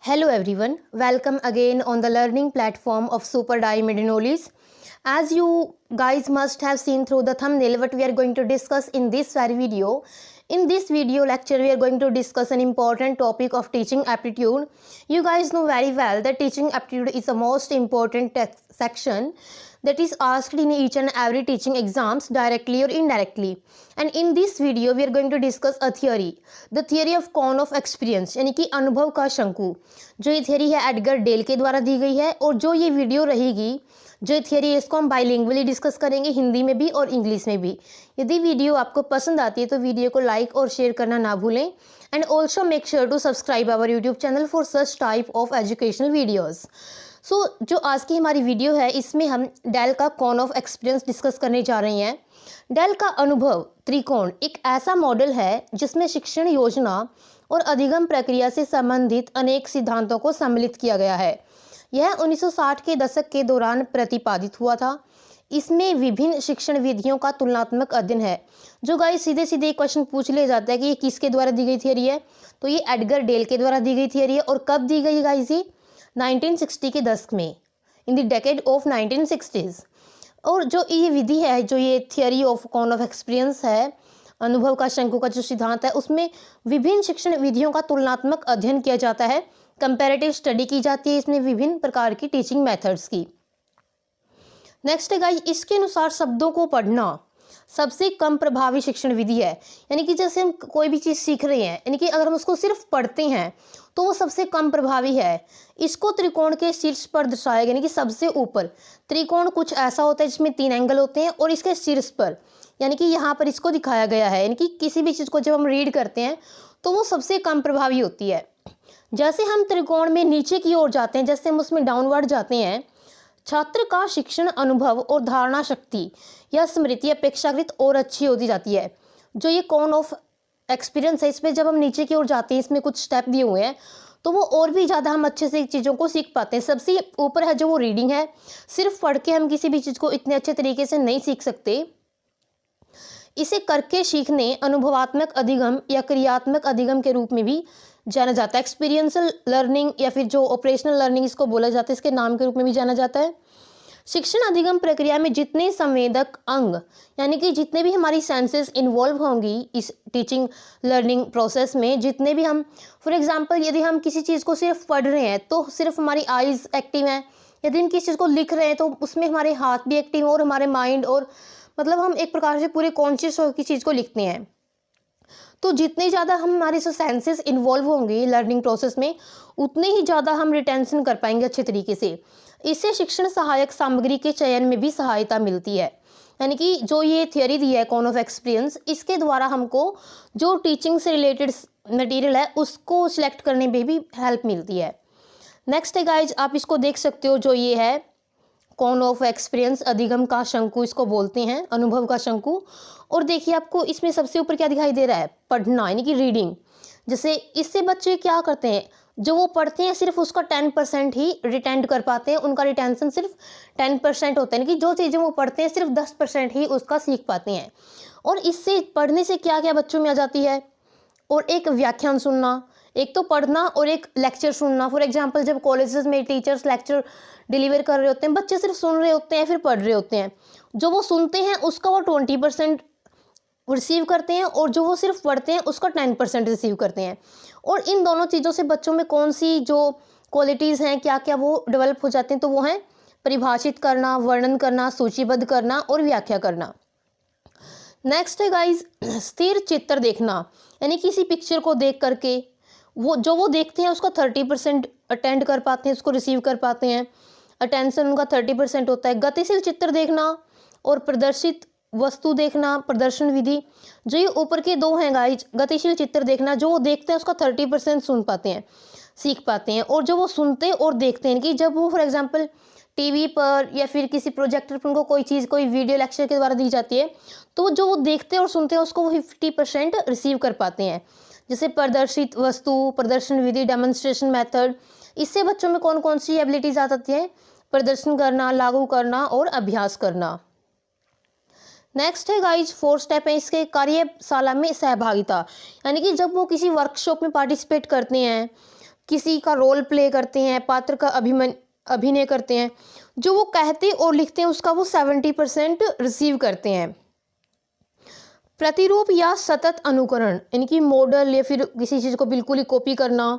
Hello everyone, welcome again on the learning platform of Super Medinolis. As you guys must have seen through the thumbnail what we are going to discuss in this very video. In this video lecture we are going to discuss an important topic of teaching aptitude. You guys know very well that teaching aptitude is the most important section that is asked in each and every teaching exams directly or indirectly. And in this video we are going to discuss a theory, the theory of cone of experience, यानी कि अनुभव का शंकु. जो ये theory है Edgar del के द्वारा दी गई है और जो ये वीडियो रहेगी, जो थियरी है इसको हम बाइलिंगुअली डिस्कस करेंगे, हिंदी में भी और इंग्लिश में भी. यदि वीडियो आपको पसंद आती है तो वीडियो को लाइक और शेयर करना ना भूलें. And also make sure to subscribe our YouTube channel for such type of educational videos. जो आज की हमारी वीडियो है इसमें हम डेल का कॉन ऑफ एक्सपीरियंस डिस्कस करने जा रहे हैं. डेल का अनुभव त्रिकोण एक ऐसा मॉडल है जिसमें शिक्षण योजना और अधिगम प्रक्रिया से संबंधित अनेक सिद्धांतों को सम्मिलित किया गया है. यह 1960 के दशक के दौरान प्रतिपादित हुआ था. इसमें विभिन्न शिक्षण विधियों का तुलनात्मक अध्ययन है. जो गाइस सीधे सीधे एक क्वेश्चन पूछ लिया जाता है कि ये किसके द्वारा दी गई थियरी है, तो ये एडगर डेल के द्वारा दी गई थियरी है. और कब दी गई गाइस? ये 1960 के दशक में, in the decade of 1960s. और जो ये विधि है, जो ये theory of cone of experience है, अनुभव का शंकु का जो सिद्धांत है, उसमें विभिन्न शिक्षण विधियों का तुलनात्मक अध्ययन किया जाता है. कंपैरेटिव स्टडी की जाती है इसमें विभिन्न प्रकार की टीचिंग मेथड्स की. नेक्स्ट है गाइस, इसके अनुसार शब्दों को पढ़ना सबसे कम प्रभावी शिक्षण विधि है. यानी कि जैसे हम कोई भी चीज़ सीख रहे हैं, यानी कि अगर हम उसको सिर्फ पढ़ते हैं तो वो सबसे कम प्रभावी है. इसको त्रिकोण के शीर्ष पर दर्शाया गया, यानी कि सबसे ऊपर. त्रिकोण कुछ ऐसा होता है जिसमें 3 एंगल होते हैं और इसके शीर्ष पर, यानी कि यहाँ पर इसको दिखाया गया है. यानी कि किसी भी चीज़ को जब हम रीड करते हैं तो वो सबसे कम प्रभावी होती है. जैसे हम त्रिकोण में नीचे की ओर जाते हैं, जैसे हम उसमें डाउनवर्ड जाते हैं, छात्र का शिक्षण अनुभव और धारणा शक्ति या स्मृति अपेक्षाकृत और अच्छी होती जाती है. जो ये कॉन ऑफ एक्सपीरियंस है, इसमें जब हम नीचे की ओर जाते हैं, इसमें कुछ स्टेप दिए हुए हैं, तो वो और भी ज़्यादा हम अच्छे से चीज़ों को सीख पाते हैं. सबसे ऊपर है जो वो रीडिंग है. सिर्फ पढ़ के हम किसी भी चीज़ को इतने अच्छे तरीके से नहीं सीख सकते. इसे करके सीखने, अनुभवात्मक अधिगम या क्रियात्मक अधिगम के रूप में भी जाना जाता है. एक्सपीरियंशियल लर्निंग या फिर जो ऑपरेशनल लर्निंग इसको बोला जाता है, इसके नाम के रूप में भी जाना जाता है. शिक्षण अधिगम प्रक्रिया में जितने संवेदक अंग, यानी कि जितने भी हमारी सेंसेस इन्वॉल्व होंगी इस टीचिंग लर्निंग प्रोसेस में, जितने भी हम, फॉर एग्जांपल यदि हम किसी चीज़ को सिर्फ पढ़ रहे हैं तो सिर्फ हमारी आइज़ एक्टिव हैं. यदि हम किसी चीज़ को लिख रहे हैं तो उसमें हमारे हाथ भी एक्टिव और हमारे माइंड, और मतलब हम एक प्रकार से पूरे कॉन्शियस होकर की चीज़ को लिखते हैं. तो जितने ज़्यादा हम हमारे सेंसेस इन्वॉल्व होंगे लर्निंग प्रोसेस में, उतने ही ज़्यादा हम रिटेंशन कर पाएंगे अच्छे तरीके से. इससे शिक्षण सहायक सामग्री के चयन में भी सहायता मिलती है. यानी कि जो ये थियरी दी है कॉन ऑफ एक्सपीरियंस, इसके द्वारा हमको जो टीचिंग से रिलेटेड मटेरियल है उसको सिलेक्ट करने में भी हेल्प मिलती है. नेक्स्ट है गाइज, आप इसको देख सकते हो, जो ये है कॉन ऑफ एक्सपीरियंस, अधिगम का शंकु इसको बोलते हैं, अनुभव का शंकु. और देखिए आपको इसमें सबसे ऊपर क्या दिखाई दे रहा है? पढ़ना, यानी कि रीडिंग. जैसे इससे बच्चे क्या करते हैं, जो वो पढ़ते हैं सिर्फ उसका 10% ही रिटेंड कर पाते हैं. उनका रिटेंशन सिर्फ 10% होता है, यानी कि जो चीज़ें वो पढ़ते हैं सिर्फ 10% ही उसका सीख पाते हैं. और इससे पढ़ने से क्या क्या बच्चों में आ जाती है? और एक व्याख्यान सुनना, एक तो पढ़ना और एक लेक्चर सुनना. फॉर एग्जांपल जब कॉलेजेस में टीचर्स लेक्चर डिलीवर कर रहे होते हैं, बच्चे सिर्फ सुन रहे होते हैं, फिर पढ़ रहे होते हैं. जो वो सुनते हैं उसका वो 20% रिसीव करते हैं और जो वो सिर्फ पढ़ते हैं उसका 10% रिसीव करते हैं. और इन दोनों चीज़ों से बच्चों में कौन सी जो क्वालिटीज़ हैं, क्या क्या वो डेवलप हो जाते हैं, तो वो हैं परिभाषित करना, वर्णन करना, सूचीबद्ध करना और व्याख्या करना. नेक्स्ट है गाइज, स्थिर चित्र देखना, यानी किसी पिक्चर को देख करके वो देखते हैं उसका 30% अटेंड कर पाते हैं, उसको रिसीव कर पाते हैं. अटेंशन उनका 30% होता है. गतिशील चित्र देखना और प्रदर्शित वस्तु देखना, प्रदर्शन विधि. जो ये ऊपर के दो हैं गाइज, गतिशील चित्र देखना, जो वो देखते हैं उसका 30% सुन पाते हैं, सीख पाते हैं. और जो वो सुनते और देखते हैं, कि जब वो फॉर एग्जांपल टीवी पर या फिर किसी प्रोजेक्टर पर उनको कोई चीज़, कोई वीडियो लेक्चर के द्वारा दी जाती है, तो जो वो देखते हैं और सुनते हैं उसको वो 50% रिसीव कर पाते हैं. जैसे प्रदर्शित वस्तु, प्रदर्शन विधि, डेमोन्स्ट्रेशन मेथड. इससे बच्चों में कौन कौन सी एबिलिटीज आ जाती हैं? प्रदर्शन करना, लागू करना और अभ्यास करना. नेक्स्ट है गाइज, 4 स्टेप है इसके. कार्यशाला में सहभागिता, यानी कि जब वो किसी वर्कशॉप में पार्टिसिपेट करते हैं किसी का रोल प्ले करते हैं, पात्र का अभिनय करते हैं, जो वो कहते और लिखते हैं उसका वो 70% रिसीव करते हैं। प्रतिरूप या सतत अनुकरण यानी कि मॉडल या फिर किसी चीज़ को बिल्कुल ही कॉपी करना।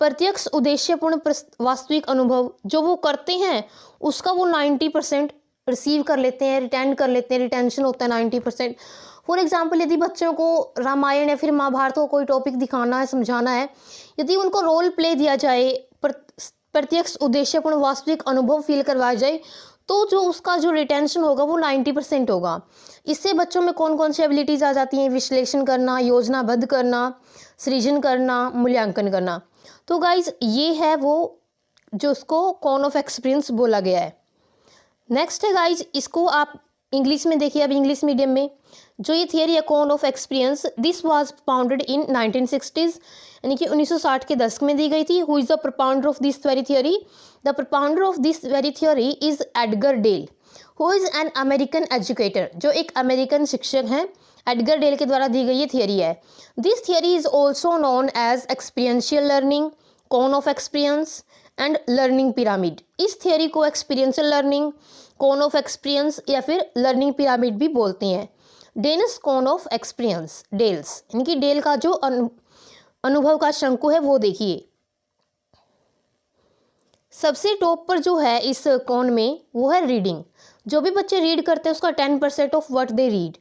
प्रत्यक्ष उद्देश्यपूर्ण वास्तविक अनुभव, जो वो करते हैं उसका वो 90% रिसीव कर लेते हैं, रिटेन कर लेते हैं, रिटेंशन होता है 90%। फॉर एग्जाम्पल, यदि बच्चों को रामायण या फिर महाभारत को कोई टॉपिक दिखाना है, समझाना है, यदि उनको रोल प्ले दिया जाए, प्रत्यक्ष उद्देश्यपूर्ण वास्तविक अनुभव फील करवाया जाए, तो जो उसका जो रिटेंशन होगा वो 90% होगा। इससे बच्चों में कौन कौन सी एबिलिटीज़ आ जाती हैं? विश्लेषण करना, योजनाबद्ध करना, सृजन करना, मूल्यांकन करना। तो गाइज ये है वो जो उसको कॉन ऑफ एक्सपीरियंस बोला गया है। नेक्स्ट है गाइज, इसको आप इंग्लिश में देखिए। अब इंग्लिश मीडियम में जो ये थियरी है cone of experience, this was founded in 1960s यानी कि 1960 के दशक में दी गई थी। Who is the propounder of this very theory? The propounder of this very theory is Edgar Dale, who is an American educator, जो एक अमेरिकन शिक्षक हैं। एडगर डेल के द्वारा दी गई ये थियरी है। This theory is also known as experiential learning, cone of experience and learning pyramid. इस थियरी को experiential learning, cone of experience या फिर लर्निंग पिरामिड भी बोलते हैं। Dennis cone of experience, Dale's यानी कि डेल का जो अनुभव का शंकु है वो देखिए। सबसे टॉप पर जो है इस कॉन में वो है रीडिंग। जो भी बच्चे रीड करते हैं उसका 10% of what they read,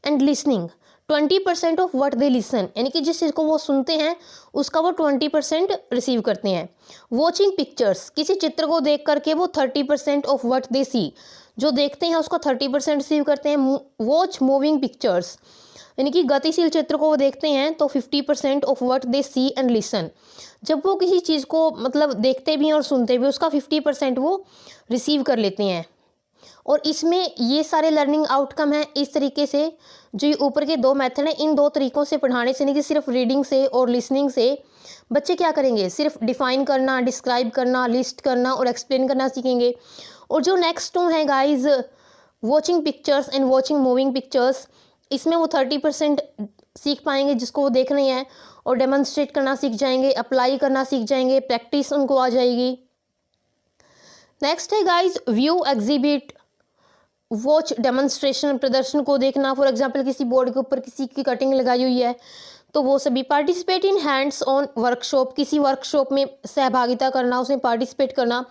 and listening 20% of what they listen यानी कि जिस चीज़ को वो सुनते हैं उसका वो 20% रिसीव करते हैं। वॉचिंग पिक्चर्स, किसी चित्र को देख करके वो 30% ऑफ व्हाट दे सी, जो देखते हैं उसका 30% रिसीव करते हैं। वॉच मूविंग पिक्चर्स यानी कि गतिशील चित्र को वो देखते हैं तो 50% of what they see and listen, जब वो किसी चीज़ को मतलब देखते भी हैं और सुनते भी उसका 50% वो रिसीव कर लेते हैं। और इसमें ये सारे लर्निंग आउटकम हैं। इस तरीके से जो ये ऊपर के दो मेथड हैं, इन दो तरीकों से पढ़ाने से नहीं कि सिर्फ रीडिंग से और लिसनिंग से बच्चे क्या करेंगे, सिर्फ डिफाइन करना, डिस्क्राइब करना, लिस्ट करना और एक्सप्लेन करना सीखेंगे। और जो नेक्स्ट टू है guys, watching pictures and watching moving pictures, इसमें वो 30% सीख पाएंगे जिसको वो देख रहे हैं, और डेमोन्स्ट्रेट करना सीख जाएंगे, अप्लाई करना सीख जाएंगे, प्रैक्टिस उनको आ जाएगी। नेक्स्ट है guys view, exhibit, watch, demonstration, प्रदर्शन को देखना। फॉर एग्जांपल किसी बोर्ड के ऊपर किसी की कटिंग लगाई हुई है तो वो सभी। Participate in hands on workshop, किसी वर्कशॉप में सहभागिता करना, उसमें पार्टिसिपेट करना।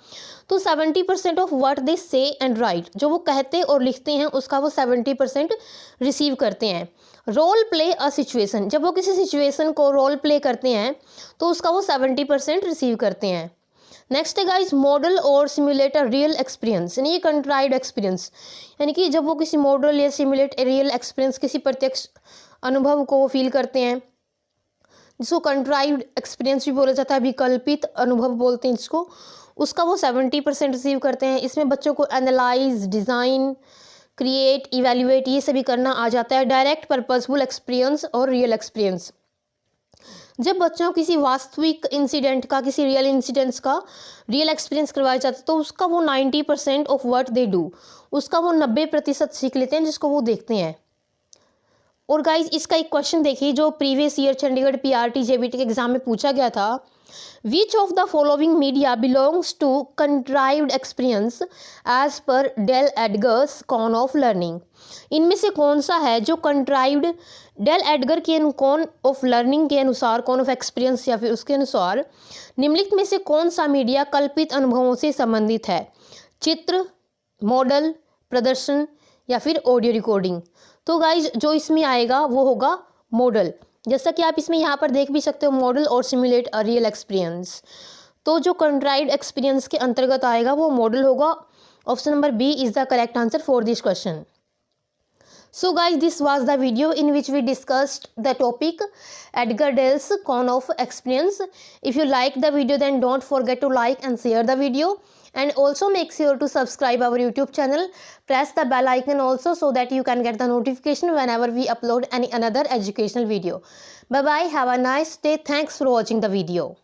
तो 70% ऑफ व्हाट दे से एंड राइट, जो वो कहते और लिखते हैं उसका वो 70% रिसीव करते हैं। रोल प्ले अ सिचुएशन, जब वो किसी सिचुएशन को रोल प्ले करते हैं तो उसका वो 70% रिसीव करते हैं। नेक्स्ट है गाइज मॉडल और सिमुलेट अ रियल एक्सपीरियंस, यानी ये कंट्राइड एक्सपीरियंस, यानी कि जब वो किसी मॉडल या सिमुलेट ए रियल एक्सपीरियंस, किसी प्रत्यक्ष अनुभव को वो फील करते हैं, जिसको कंट्राइड एक्सपीरियंस भी बोला जाता है, विकल्पित अनुभव बोलते हैं जिसको, उसका वो 70% रिसीव करते हैं। इसमें बच्चों को एनालाइज, डिज़ाइन, क्रिएट, इवेल्युएट ये सभी करना आ जाता है। डायरेक्ट, पर्पसफुल एक्सपीरियंस और रियल एक्सपीरियंस, जब बच्चों किसी वास्तविक इंसिडेंट का, किसी रियल इंसिडेंट्स का रियल एक्सपीरियंस करवाया जाता है तो उसका वो 90% ऑफ व्हाट दे डू, उसका वो 90% सीख लेते हैं जिसको वो देखते हैं। और गाइज इसका एक क्वेश्चन देखिए जो previous year Chandigarh PRT JBT के एग्जाम में पूछा गया था। Which of the following media belongs to contrived experience as per Dale Edgar's cone of learning, इनमें से कौन सा है जो कंट्राइव्ड डेल एडगर के कॉन ऑफ लर्निंग के अनुसार, कॉन ऑफ एक्सपीरियंस या फिर उसके अनुसार निम्नलिखित में से कौन सा मीडिया कल्पित अनुभवों से संबंधित है? चित्र, मॉडल, प्रदर्शन या फिर ऑडियो रिकॉर्डिंग। तो गाइज जो इसमें आएगा वो होगा मॉडल, जैसा कि आप इसमें यहाँ पर देख भी सकते हो, मॉडल और सिमुलेट अ रियल एक्सपीरियंस। तो जो कंट्राइड एक्सपीरियंस के अंतर्गत आएगा वो मॉडल होगा। Option number B is the correct answer for this question. So guys, this was the video in which we discussed the topic Edgar Dale's Cone of Experience. If you like the video, then don't forget to like and share the video, and also make sure to subscribe our YouTube channel. Press the bell icon also so that you can get the notification whenever we upload any another educational video. Bye bye, have a nice day. Thanks for watching the video.